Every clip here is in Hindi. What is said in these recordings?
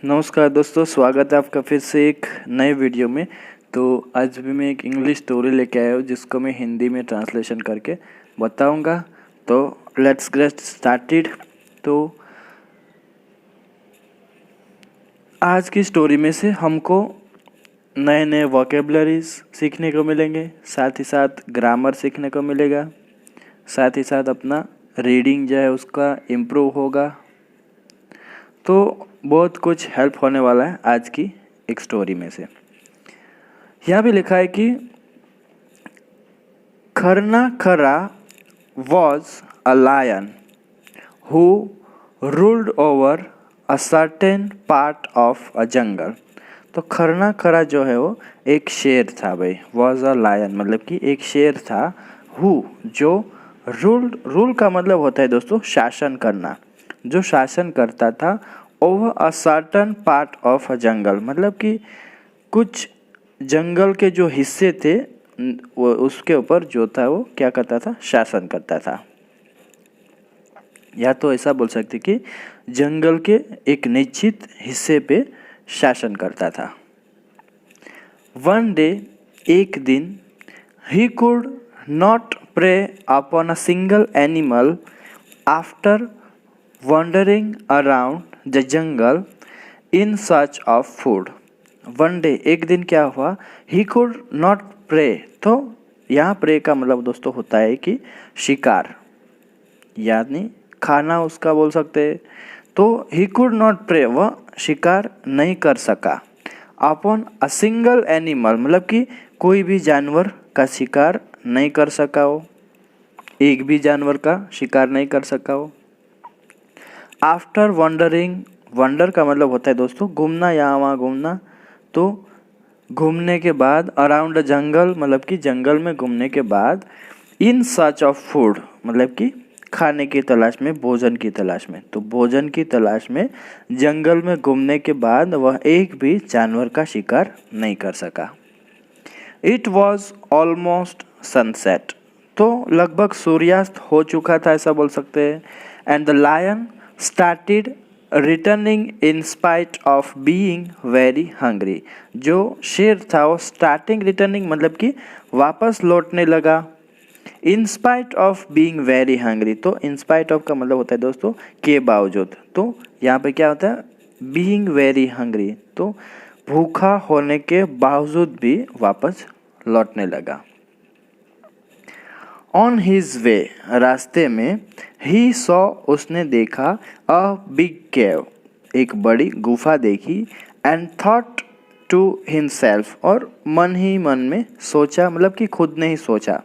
नमस्कार दोस्तों, स्वागत है आपका फिर से एक नए वीडियो में। तो आज भी मैं एक इंग्लिश स्टोरी लेके आया हूँ जिसको मैं हिंदी में ट्रांसलेशन करके बताऊँगा। तो लेट्स गेट स्टार्टेड। तो आज की स्टोरी में से हमको नए नए वोकेबलरीज सीखने को मिलेंगे, साथ ही साथ ग्रामर सीखने को मिलेगा, साथ ही साथ अपना रीडिंग जो है उसका इम्प्रूव होगा। तो बहुत कुछ हेल्प होने वाला है आज की एक स्टोरी में से। यहाँ भी लिखा है कि Kharnakhara was a lion who ruled over a certain part of a jungle. तो खरना खरा जो है वो एक शेर था भाई। वॉज अ लायन मतलब कि एक शेर था। हु जो रूल का मतलब होता है दोस्तों शासन करना, जो शासन करता था। Over a certain part of a jungle मतलब कि कुछ जंगल के जो हिस्से थे वो उसके ऊपर जो था वो क्या करता था, शासन करता था। या तो ऐसा बोल सकते कि जंगल के एक निश्चित हिस्से पे शासन करता था। वन डे एक दिन he could not pray upon a single animal after wandering around the jungle in search of food. One day एक दिन क्या हुआ, he could not prey। तो यहाँ प्रे का मतलब दोस्तों होता है कि शिकार, यानी खाना उसका बोल सकते हैं। तो he could not prey वह शिकार नहीं कर सका। अपॉन अ सिंगल एनिमल मतलब कि कोई भी जानवर का शिकार नहीं कर सका हो, एक भी जानवर का शिकार नहीं कर सका हो। आफ्टर वंडरिंग, वंडर का मतलब होता है दोस्तों घूमना, यहाँ वहाँ घूमना। तो घूमने के बाद अराउंड जंगल मतलब कि जंगल में घूमने के बाद इन सर्च ऑफ फूड मतलब कि खाने की तलाश में, भोजन की तलाश में। तो भोजन की तलाश में जंगल में घूमने के बाद वह एक भी जानवर का शिकार नहीं कर सका। It was almost sunset. तो लगभग सूर्यास्त हो चुका था ऐसा बोल सकते हैं। And the lion started returning in spite of being very hungry। जो शेर था वो starting returning मतलब कि वापस लौटने लगा। in spite of being very hungry, तो in spite of का मतलब होता है दोस्तों के बावजूद। तो यहाँ पे क्या होता है, being very hungry, तो भूखा होने के बावजूद भी वापस लौटने लगा। ऑन हिज वे, रास्ते में, ही सॉ उसने देखा अ बिग केव, एक बड़ी गुफा देखी। एंड थॉट टू हिमसेल्फ, और मन ही मन में सोचा मतलब कि खुद ने ही सोचा।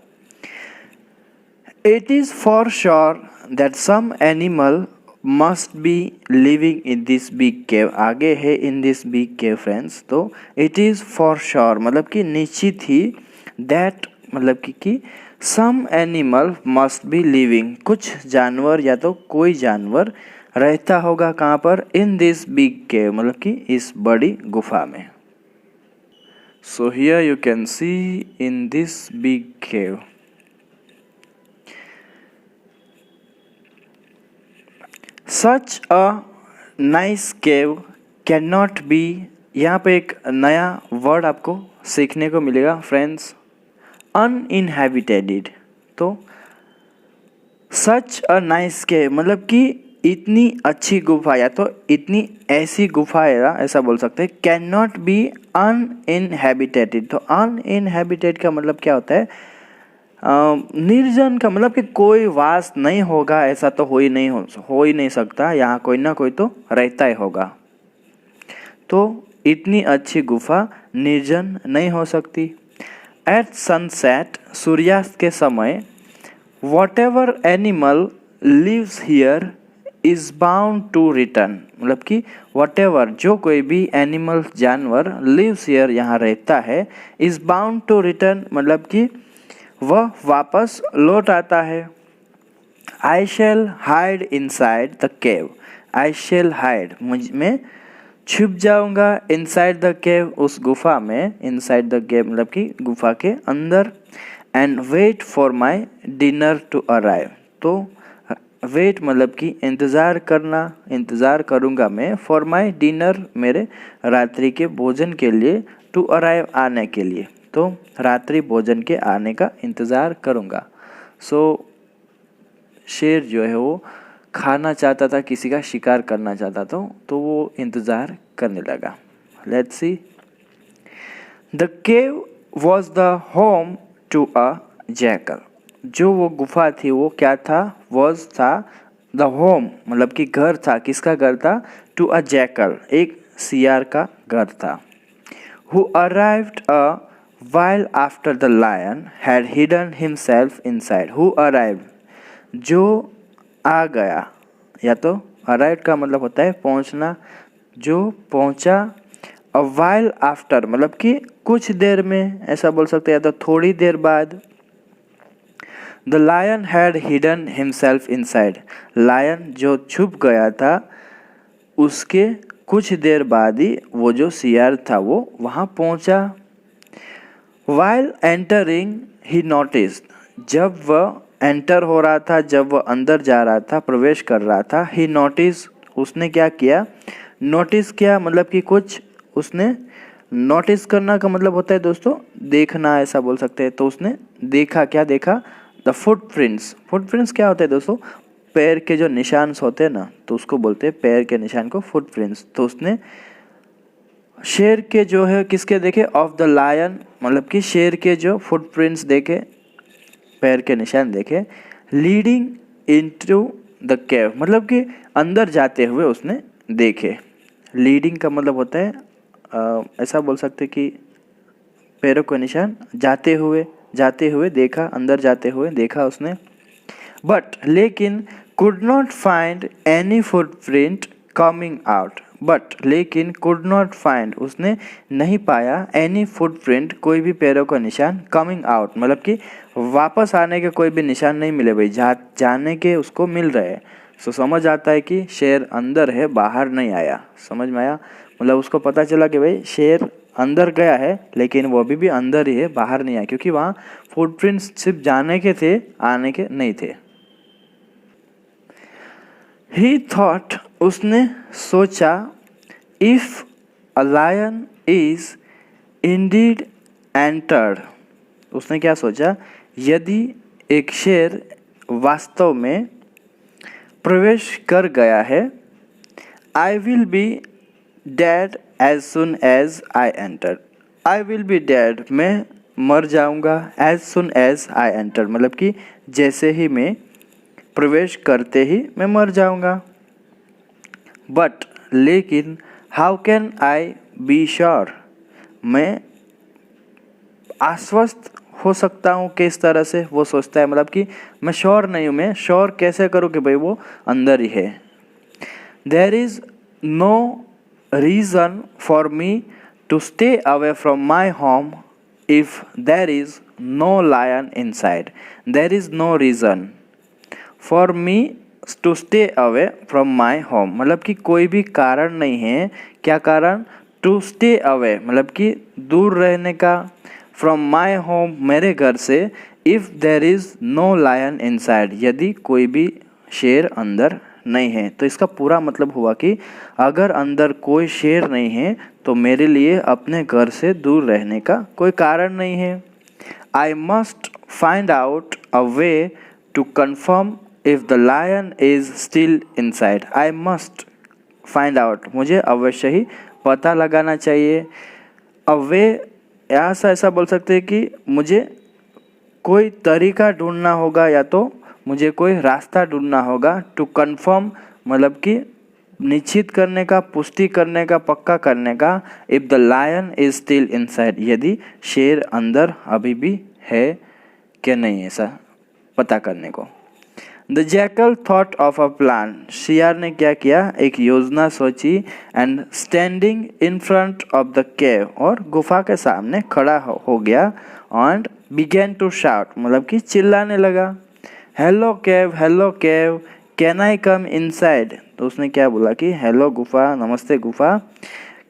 It is for sure that some animal must be living in this big cave. आगे है in this big cave friends. तो इट इज़ फॉर श्योर मतलब कि निश्चित ही, दैट मतलब कि some animal must be living, कुछ जानवर या तो कोई जानवर रहता होगा कहाँ पर, इन दिस बिग केव मतलब कि इस बड़ी गुफा में। So here you can see in this big cave. Such a nice cave can not be, यहाँ पे एक नया वर्ड आपको सीखने को मिलेगा फ्रेंड्स, अनइनहैबिटेटेड। तो सच अ नाइस केव मतलब कि इतनी अच्छी गुफा या तो इतनी ऐसी गुफा है ऐसा बोल सकते हैं। कैन नॉट बी अनइनहैबिटेटेड, तो अनइनहैबिटेड का मतलब क्या होता है, निर्जन का मतलब कि कोई वास नहीं होगा, ऐसा तो हो ही नहीं सकता, यहाँ कोई ना कोई तो रहता ही होगा। तो इतनी अच्छी गुफा निर्जन नहीं हो सकती। एट सनसेट, सूर्यास्त के समय, whatever animal lives here is bound to return मतलब कि whatever जो कोई भी एनिमल जानवर लिव्स हियर यहाँ रहता है, इज बाउंड टू रिटर्न मतलब कि वह वापस लौट आता है। I shall hide inside the cave, I shall hide मैं छुप जाऊंगा, इनसाइड द केव उस गुफा में, इनसाइड द केव मतलब कि गुफा के अंदर। And wait for my dinner to arrive, तो वेट मतलब कि इंतज़ार करना, इंतज़ार करूँगा मैं, फॉर माई डिनर मेरे रात्रि के भोजन के लिए, टू अराइव आने के लिए, तो रात्रि भोजन के आने का इंतज़ार करूँगा। सो शेर जो है वो खाना चाहता था, किसी का शिकार करना चाहता था, तो वो इंतज़ार करने लगा। Let's see. The cave was the home to a jackal. जो वो गुफा थी वो क्या था? वॉज था, द होम मतलब कि घर था। किसका घर था? टू अ जैकल, एक सियार का घर था। Who arrived a while after the lion had hidden himself inside. Who arrived? जो आ गया, या तो arrived का मतलब होता है पहुंचना, जो पहुंचा। a while after मतलब कि कुछ देर में, ऐसा बोल सकते हैं, या तो थोड़ी देर बाद। The lion had hidden himself inside. Lion जो छुप गया था, उसके कुछ देर बाद ही वो जो सियार था वो वहाँ पहुँचा। While entering, he noticed. जब वह एंटर हो रहा था, जब वह अंदर जा रहा था, प्रवेश कर रहा था, he noticed, उसने क्या किया? नोटिस किया मतलब कि कुछ उसने, नोटिस करना का मतलब होता है दोस्तों देखना, ऐसा बोल सकते हैं। तो उसने देखा, क्या देखा? The footprints. फुटप्रिंट्स क्या होते हैं दोस्तों? पैर के जो निशान होते हैं ना, तो उसको बोलते हैं, पैर के निशान को फुटप्रिंट्स। तो उसने शेर के जो है किसके देखे? ऑफ द लायन मतलब कि शेर के जो फुटप्रिंट्स देखे, पैर के निशान देखे। लीडिंग इनटू द केव मतलब कि अंदर जाते हुए उसने देखे। लीडिंग का मतलब होता है ऐसा बोल सकते कि पैरों के निशान, जाते हुए देखा, अंदर जाते हुए देखा उसने। बट लेकिन could not find any footprint coming out. But लेकिन कुड नॉट फाइंड उसने नहीं पाया, एनी फुटप्रिंट कोई भी पैरों का निशान, कमिंग आउट मतलब कि वापस आने के कोई भी निशान नहीं मिले भाई, जाने के उसको मिल रहे हैं। सो समझ आता है कि शेर अंदर है, बाहर नहीं आया। समझ में आया? मतलब उसको पता चला कि भाई शेर अंदर गया है, लेकिन वो अभी भी अंदर ही है, बाहर नहीं आया, क्योंकि वहाँ फुटप्रिंट्स सिर्फ जाने के थे, आने के नहीं थे। He thought, उसने सोचा, if a lion is indeed entered, उसने क्या सोचा? यदि एक शेर वास्तव में प्रवेश कर गया है, I will be dead as soon as I entered. I will be dead, मैं मर जाऊंगा, as soon as I enter मतलब कि जैसे ही मैं प्रवेश करते ही मैं मर जाऊंगा। बट लेकिन how can I be sure, मैं आश्वस्त हो सकता हूँ किस तरह से? वो सोचता है मतलब कि मैं श्योर नहीं हूँ, मैं श्योर कैसे करूँ कि भाई वो अंदर ही है। There is no reason for me to stay away from my home if there is no lion inside. There is no reason for me to stay away from my home मतलब कि कोई भी कारण नहीं है। क्या कारण? टू स्टे अवे मतलब कि दूर रहने का, फ्रॉम माई होम मेरे घर से, if there is no lion inside यदि कोई भी शेर अंदर नहीं है। तो इसका पूरा मतलब हुआ कि अगर अंदर कोई शेर नहीं है तो मेरे लिए अपने घर से दूर रहने का कोई कारण नहीं है। I must find out a way to confirm if the lion is still inside. I must find out, मुझे अवश्य ही पता लगाना चाहिए। अ वे, यहाँ से ऐसा बोल सकते हैं कि मुझे कोई तरीका ढूंढना होगा, या तो मुझे कोई रास्ता ढूंढना होगा। टू कन्फर्म मतलब कि निश्चित करने का, पुष्टि करने का, पक्का करने का। If the lion is still inside यदि शेर अंदर अभी भी है कि नहीं, ऐसा पता करने को। The jackal thought of a plan, शियार ने क्या किया? एक योजना सोची। And standing in front of the cave, और गुफा के सामने खड़ा हो गया। एंड बिगेन टू शाउट मतलब कि चिल्लाने लगा, hello cave, can I come inside. तो उसने क्या बोला कि हेलो गुफा, नमस्ते गुफा,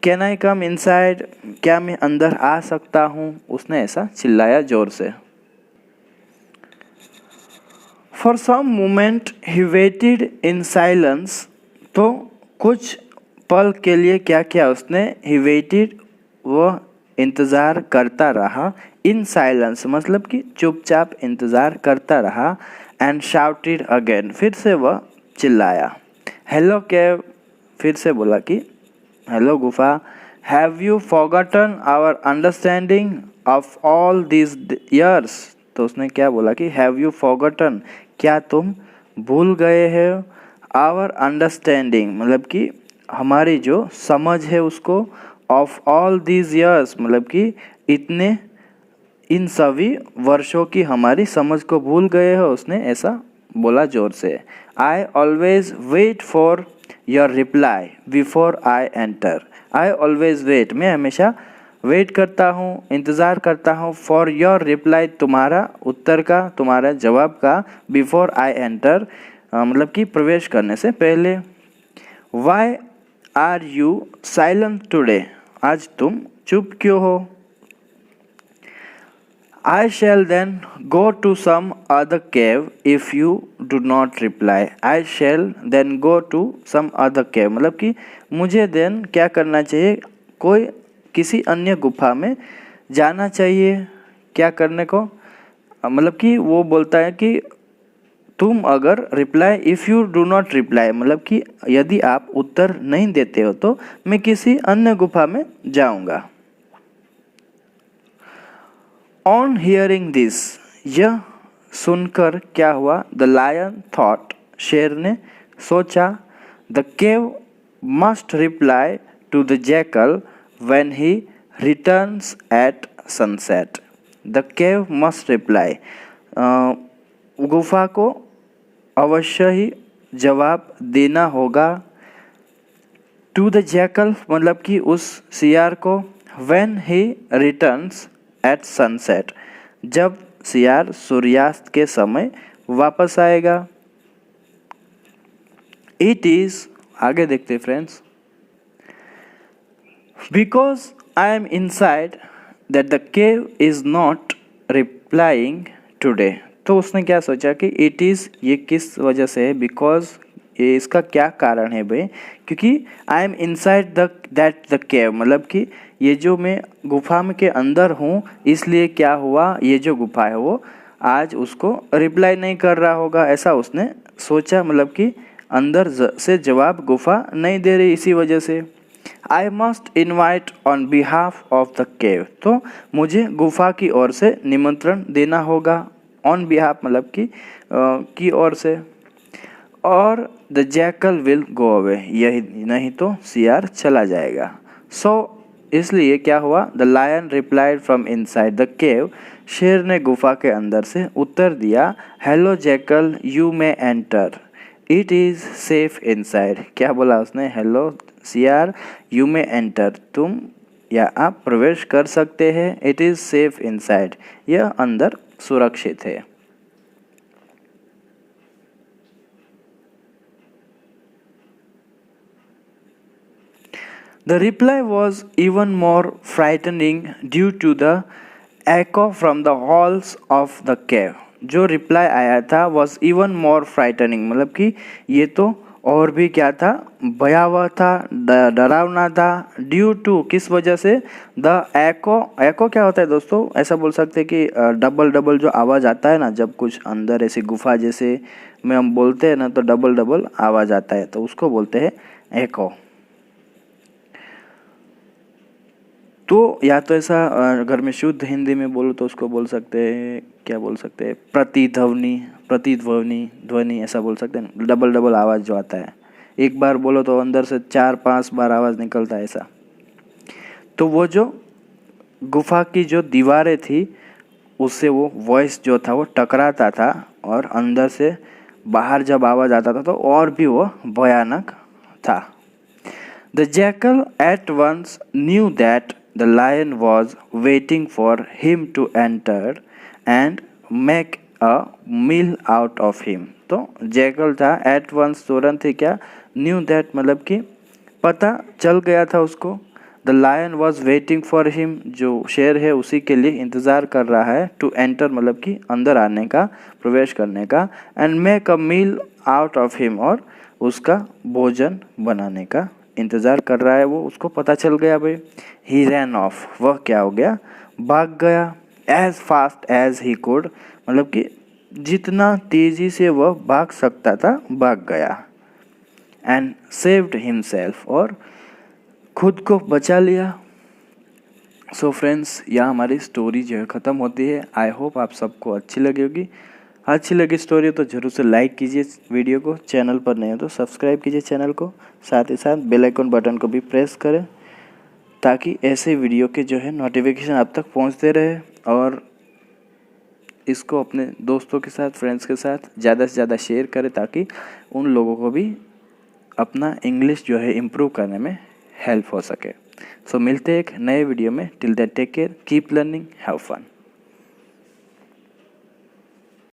कैन आई कम इनसाइड, क्या मैं अंदर आ सकता हूँ? उसने ऐसा चिल्लाया जोर से। For some moment he waited in silence, तो कुछ पल के लिए क्या किया उसने, ही वेटेड, वह इंतज़ार करता रहा, इन साइलेंस मतलब कि चुपचाप इंतज़ार करता रहा, एंड शाउटेड अगेन, फिर से वह चिल्लाया, हेलो केव, फिर से बोला कि हेलो गुफा, have you forgotten our understanding of all this years, तो उसने क्या बोला कि हैव यू फॉरगॉटन, क्या तुम भूल गए हो, आवर अंडरस्टैंडिंग मतलब कि हमारी जो समझ है उसको, ऑफ ऑल दीज ईयर्स मतलब कि इतने इन सभी वर्षों की हमारी समझ को भूल गए हो, उसने ऐसा बोला जोर से। I always wait for your reply before I enter, I always wait, मैं हमेशा वेट करता हूँ, इंतज़ार करता हूँ, फॉर योर रिप्लाई, तुम्हारा उत्तर का, तुम्हारा जवाब का, बिफोर आई एंटर मतलब कि प्रवेश करने से पहले। Why are you silent today, आज तुम चुप क्यों हो। I shall then go to some other cave if you do not reply. I shall then go to some other cave मतलब कि मुझे then क्या करना चाहिए, कोई किसी अन्य गुफा में जाना चाहिए, क्या करने को, मतलब कि वो बोलता है कि तुम अगर reply, if you do not reply मतलब कि यदि आप उत्तर नहीं देते हो तो मैं किसी अन्य गुफा में जाऊंगा। ऑन हियरिंग दिस, यह सुनकर क्या हुआ, द लायन थॉट, शेर ने सोचा, the cave must reply to the jackal when he returns at sunset, the cave must reply, गुफा को अवश्य ही जवाब देना होगा, टू द जैकल मतलब कि उस सियार को, when he returns at sunset, जब सियार सूर्यास्त के समय वापस आएगा। इट इज, आगे देखते friends, because I am inside that the cave is not replying today, तो उसने क्या सोचा कि इट इज़, ये किस वजह से है, बिकॉज ये इसका क्या कारण है भाई, क्योंकि I am inside that the cave मतलब कि ये जो मैं गुफा में के अंदर हूँ, इसलिए क्या हुआ, ये जो गुफा है वो आज उसको रिप्लाई नहीं कर रहा होगा, ऐसा उसने सोचा, मतलब कि अंदर से जवाब गुफा नहीं दे रही, इसी वजह से। I must invite on behalf of the केव, तो मुझे गुफा की ओर से निमंत्रण देना होगा, ऑन बिहाफ मतलब की ओर से, और the jackal will go away, यही नहीं तो सियार चला जाएगा। सो इसलिए क्या हुआ, the lion replied from inside the cave, शेर ने गुफा के अंदर से उत्तर दिया, hello jackal you may enter, it is safe inside, क्या बोला उसने, हेलो सियार यू मे एंटर, तुम या आप प्रवेश कर सकते हैं, इट इज़ सेफ इनसाइड, यह अंदर सुरक्षित है। The reply was even more frightening due to the echo from the halls of the cave. जो रिप्लाई आया था was even more frightening मतलब कि ये तो और भी क्या था, भयावह था, डरावना था, ड्यू टू किस वजह से, द echo, echo क्या होता है दोस्तों, ऐसा बोल सकते हैं कि डबल डबल जो आवाज़ आता है ना, जब कुछ अंदर ऐसी गुफा जैसे में हम बोलते हैं ना तो डबल डबल आवाज़ आता है, तो उसको बोलते हैं echo। तो या तो ऐसा अगर मैं शुद्ध हिंदी में बोलूँ तो उसको बोल सकते हैं, क्या बोल सकते हैं, प्रतिध्वनि, प्रतिध्वनि, ध्वनि ऐसा बोल सकते हैं, डबल डबल आवाज़ जो आता है, एक बार बोलो तो अंदर से 4-5 बार आवाज़ निकलता है ऐसा। तो वो जो गुफा की जो दीवारें थी उससे वो वॉइस जो था वो टकराता था, और अंदर से बाहर जब आवाज़ आता था तो और भी वो भयानक था। The jackal at once knew that the lion was waiting for him to enter and make a meal out of him। तो जैकल था एट वंस, तुरंत ही क्या, न्यू दैट मतलब कि पता चल गया था उसको, the lion was waiting for him, जो शेर है उसी के लिए इंतज़ार कर रहा है, टू एंटर मतलब कि अंदर आने का, प्रवेश करने का, and make a meal out of him, और उसका भोजन बनाने का इंतज़ार कर रहा है वो, उसको पता चल गया भाई। ही रैन ऑफ, वह क्या हो गया, भाग गया, as fast as he could, मतलब कि जितना तेज़ी से वह भाग सकता था भाग गया, एंड सेव्ड हिमसेल्फ, और खुद को बचा लिया। सो फ्रेंड्स, यहाँ हमारी स्टोरी जो है ख़त्म होती है। आई होप आप सबको अच्छी लगी होगी। अच्छी लगी स्टोरी तो ज़रूर से लाइक कीजिए वीडियो को, चैनल पर नहीं हो तो सब्सक्राइब कीजिए चैनल को, साथ ही साथ बेल आइकन बटन को भी प्रेस करें ताकि ऐसे वीडियो के जो है नोटिफिकेशन आप तक पहुंचते रहे, और इसको अपने दोस्तों के साथ, फ्रेंड्स के साथ ज़्यादा से ज़्यादा शेयर करें ताकि उन लोगों को भी अपना इंग्लिश जो है इम्प्रूव करने में हेल्प हो सके। सो मिलते हैं एक नए वीडियो में। Till that take care, keep learning, have fun.